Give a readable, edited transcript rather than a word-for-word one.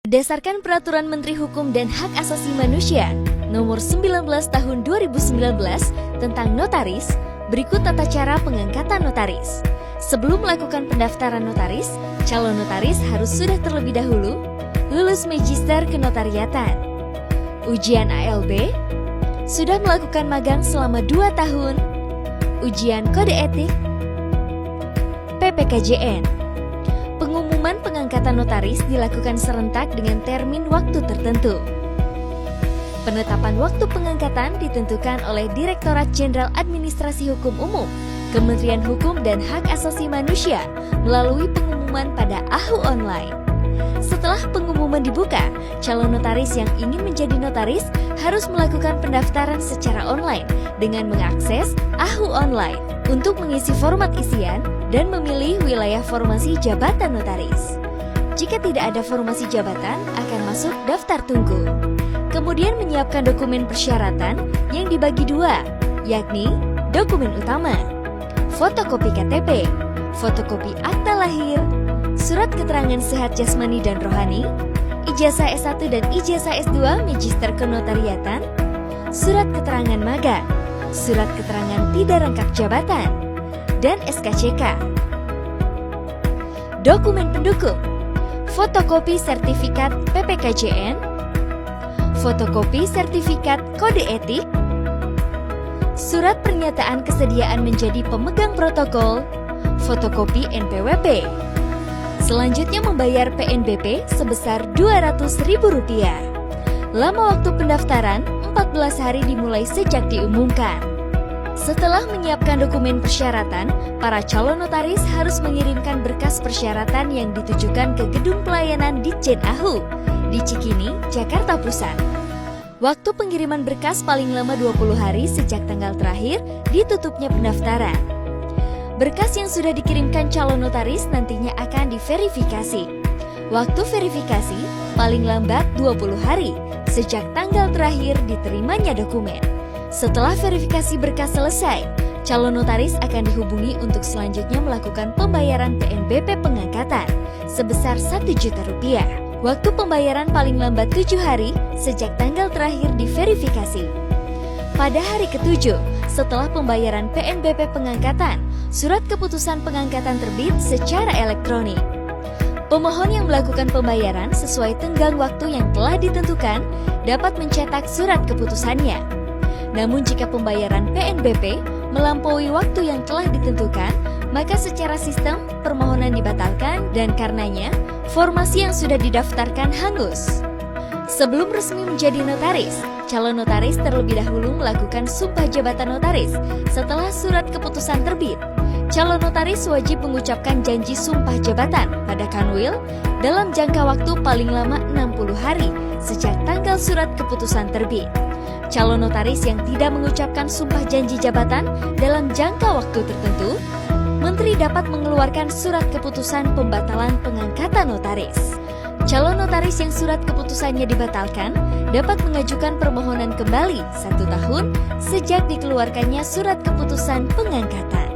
Berdasarkan Peraturan Menteri Hukum dan Hak Asasi Manusia Nomor 19 Tahun 2019 tentang notaris, berikut tata cara pengangkatan notaris. Sebelum melakukan pendaftaran notaris, calon notaris harus sudah terlebih dahulu lulus Magister Kenotariatan, ujian ALB, sudah melakukan magang selama 2 tahun, ujian kode etik, PPKJN. Pengumuman pengangkatan notaris dilakukan serentak dengan termin waktu tertentu. Penetapan waktu pengangkatan ditentukan oleh Direktorat Jenderal Administrasi Hukum Umum, Kementerian Hukum dan Hak Asasi Manusia melalui pengumuman pada AHU Online. Setelah pengumuman dibuka, calon notaris yang ingin menjadi notaris harus melakukan pendaftaran secara online dengan mengakses AHU Online untuk mengisi format isian dan memilih wilayah formasi jabatan notaris. Jika tidak ada formasi jabatan, akan masuk daftar tunggu. Kemudian menyiapkan dokumen persyaratan yang dibagi 2, yakni dokumen utama, fotokopi KTP, fotokopi akta lahir, surat keterangan sehat jasmani dan rohani, ijazah S1 dan ijazah S2 Magister Kenotariatan, surat keterangan magang, surat keterangan tidak rangkap jabatan, dan SKCK. Dokumen pendukung, fotokopi sertifikat PPKJN, fotokopi sertifikat kode etik, surat pernyataan kesediaan menjadi pemegang protokol, fotokopi NPWP. Selanjutnya membayar PNBP sebesar Rp200.000. Lama waktu pendaftaran 14 hari dimulai sejak diumumkan. Setelah menyiapkan dokumen persyaratan, para calon notaris harus mengirimkan berkas persyaratan yang ditujukan ke Gedung Pelayanan Ditjen AHU di Cikini, Jakarta Pusat. Waktu pengiriman berkas paling lama 20 hari sejak tanggal terakhir ditutupnya pendaftaran. Berkas yang sudah dikirimkan calon notaris nantinya akan diverifikasi. Waktu verifikasi paling lambat 20 hari sejak tanggal terakhir diterimanya dokumen. Setelah verifikasi berkas selesai, calon notaris akan dihubungi untuk selanjutnya melakukan pembayaran PNBP pengangkatan sebesar Rp1 juta. Waktu pembayaran paling lambat 7 hari sejak tanggal terakhir diverifikasi. Pada hari ke-7, setelah pembayaran PNBP pengangkatan, surat keputusan pengangkatan terbit secara elektronik. Pemohon yang melakukan pembayaran sesuai tenggang waktu yang telah ditentukan dapat mencetak surat keputusannya. Namun jika pembayaran PNBP melampaui waktu yang telah ditentukan, maka secara sistem permohonan dibatalkan dan karenanya formasi yang sudah didaftarkan hangus. Sebelum resmi menjadi notaris, calon notaris terlebih dahulu melakukan sumpah jabatan notaris setelah surat keputusan terbit. Calon notaris wajib mengucapkan janji sumpah jabatan pada Kanwil dalam jangka waktu paling lama 60 hari sejak tanggal surat keputusan terbit. Calon notaris yang tidak mengucapkan sumpah janji jabatan dalam jangka waktu tertentu, Menteri dapat mengeluarkan surat keputusan pembatalan pengangkatan notaris. Calon notaris yang surat keputusannya dibatalkan dapat mengajukan permohonan kembali 1 tahun sejak dikeluarkannya surat keputusan pengangkatan.